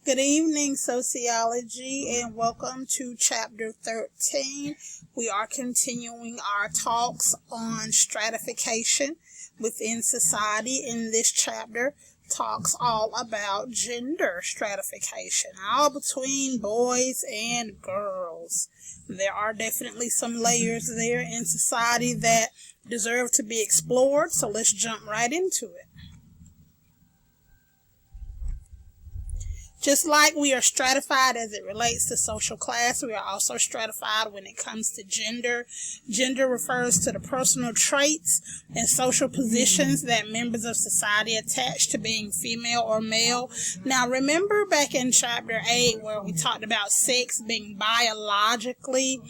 Good evening, sociology, and welcome to chapter 13. We are continuing our talks on stratification within society. In this chapter, talks all about gender stratification, all between boys and girls. There are definitely some layers there in society that deserve to be explored, so let's jump right into it. Just like we are stratified as it relates to social class, we are also stratified when it comes to gender. Gender refers to the personal traits and social positions that members of society attach to being female or male. Now, remember back in chapter 8 where we talked about sex being biologically.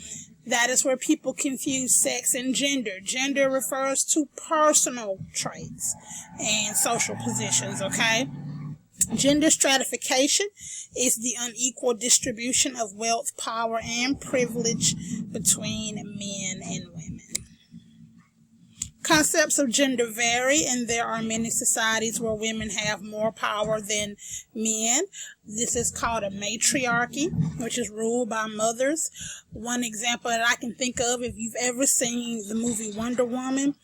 That is where people confuse sex and gender. Gender refers to personal traits and social positions, okay? Gender stratification is the unequal distribution of wealth, power, and privilege between men and women. Concepts of gender vary, and there are many societies where women have more power than men. This is called a matriarchy, which is ruled by mothers. One example that I can think of, if you've ever seen the movie Wonder Woman,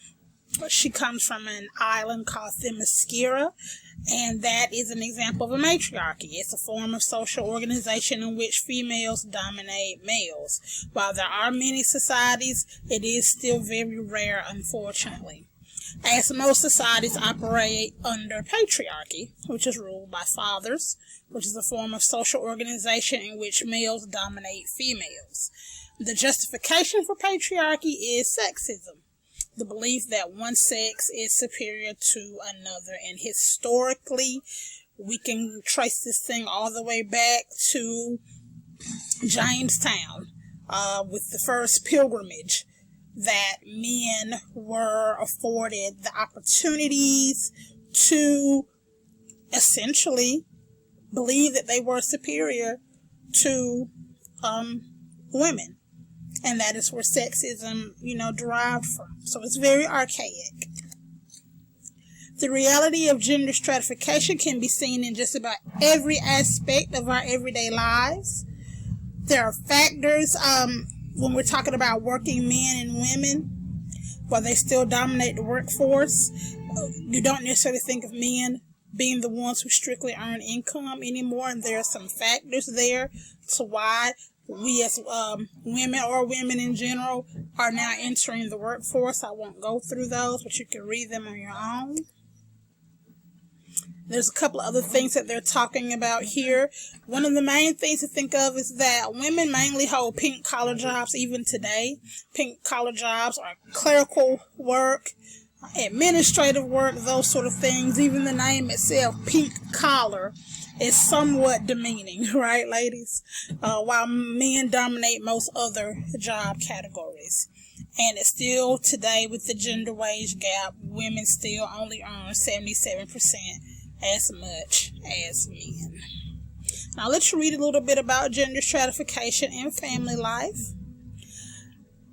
she comes from an island called Themyscira, and that is an example of a matriarchy. It's a form of social organization in which females dominate males. While there are many societies, it is still very rare, unfortunately. As most societies operate under patriarchy, which is ruled by fathers, which is a form of social organization in which males dominate females. The justification for patriarchy is sexism. The belief that one sex is superior to another. And historically, we can trace this thing all the way back to Jamestown with the first pilgrimage, that men were afforded the opportunities to essentially believe that they were superior to women. And that is where sexism, derived from. So it's very archaic. The reality of gender stratification can be seen in just about every aspect of our everyday lives. There are factors when we're talking about working men and women, while they still dominate the workforce. You don't necessarily think of men being the ones who strictly earn income anymore, and there are some factors there to why we as women or women in general are now entering the workforce. I won't go through those, but you can read them on your own. There's a couple of other things that they're talking about here. One of the main things to think of is that women mainly hold pink-collar jobs even today. Pink-collar jobs are clerical work, administrative work, those sort of things. Even the name itself, pink collar, is somewhat demeaning, right, ladies? While men dominate most other job categories. And it's still today, with the gender wage gap, women still only earn 77% as much as men. Now let's read a little bit about gender stratification in family life.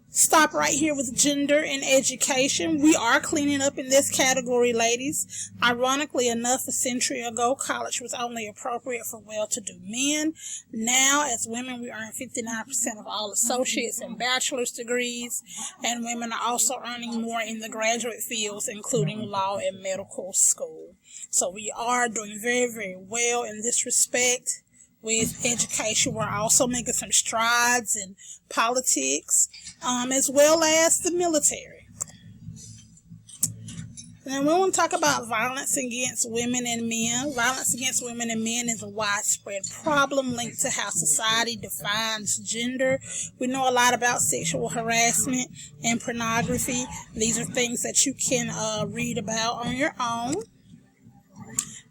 Stop right here with gender and education. We are cleaning up in this category, ladies. Ironically enough, a century ago, college was only appropriate for well-to-do men. Now, as women, we earn 59% of all associates and bachelor's degrees, and women are also earning more in the graduate fields, including law and medical school. So we are doing very, very well in this respect. With education, we're also making some strides in politics, as well as the military. And we want to talk about violence against women and men. Violence against women and men is a widespread problem linked to how society defines gender. We know a lot about sexual harassment and pornography. These are things that you can read about on your own.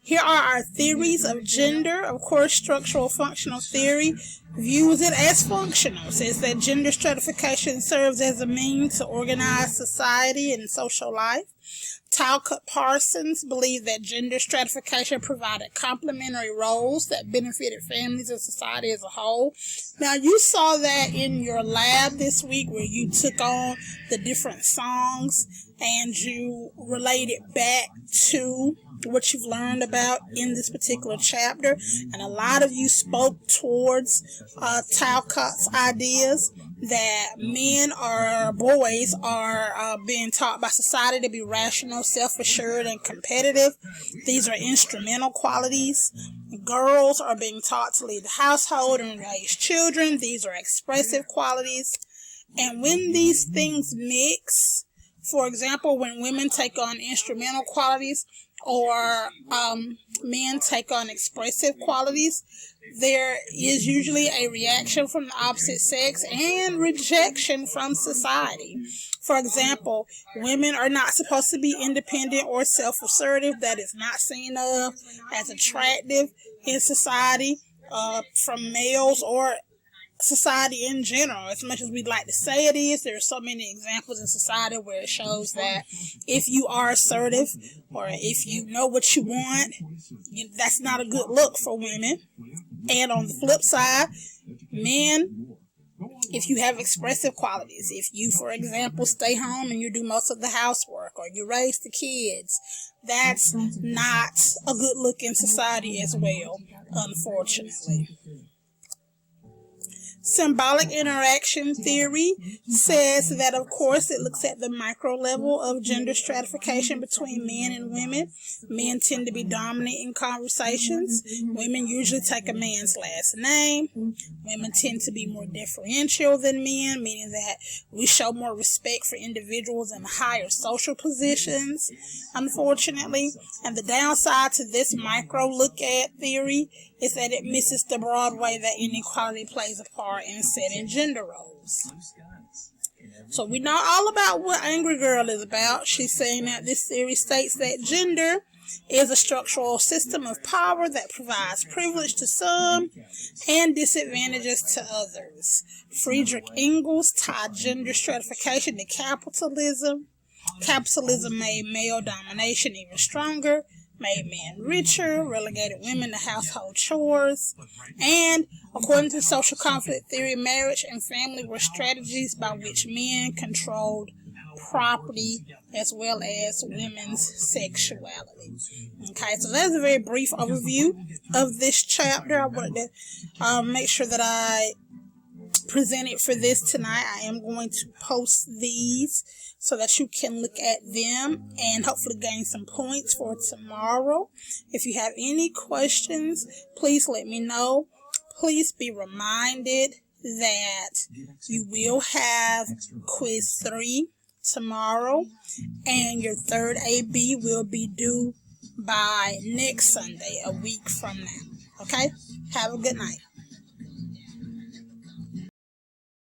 Here are our theories of gender. Of course, structural functional theory views it as functional. It says that gender stratification serves as a means to organize society and social life. Talcott Parsons believed that gender stratification provided complementary roles that benefited families and society as a whole. Now, you saw that in your lab this week where you took on the different songs and you related back to what you've learned about in this particular chapter. And a lot of you spoke towards Talcott's ideas that men or boys are being taught by society to be rational, self-assured, and competitive. These are instrumental qualities. Girls are being taught to lead the household and raise children. These are expressive qualities. And when these things mix, for example, when women take on instrumental qualities or men take on expressive qualities, there is usually a reaction from the opposite sex and rejection from society. For example, women are not supposed to be independent or self-assertive. That is not seen of as attractive in society from males or society in general. As much as we'd like to say it is, there are so many examples in society where it shows that if you are assertive or if you know what you want, that's not a good look for women. And on the flip side, men, if you have expressive qualities, if you, for example, stay home and you do most of the housework or you raise the kids, that's not a good look in society as well, unfortunately. Symbolic interaction theory says that, of course, it looks at the micro level of gender stratification between men and women. Men tend to be dominant in conversations. Women usually take a man's last name. Women tend to be more differential than men, meaning that we show more respect for individuals in higher social positions, unfortunately. And the downside to this micro look at theory is that it misses the broad way that inequality plays a part in setting gender roles. So we know all about what Angry Girl is about. She's saying that this theory states that gender is a structural system of power that provides privilege to some and disadvantages to others. Friedrich Engels tied gender stratification to capitalism. Capitalism made male domination even stronger, made men richer, relegated women to household chores, and according to social conflict theory, marriage and family were strategies by which men controlled property as well as women's sexuality. Okay, so that's a very brief overview of this chapter. I wanted to make sure that I present it for this tonight. I am going to post these so that you can look at them and hopefully gain some points for tomorrow. If you have any questions, please let me know. Please be reminded that you will have quiz 3 tomorrow, and your third AB will be due by next Sunday, a week from now. Okay? Have a good night.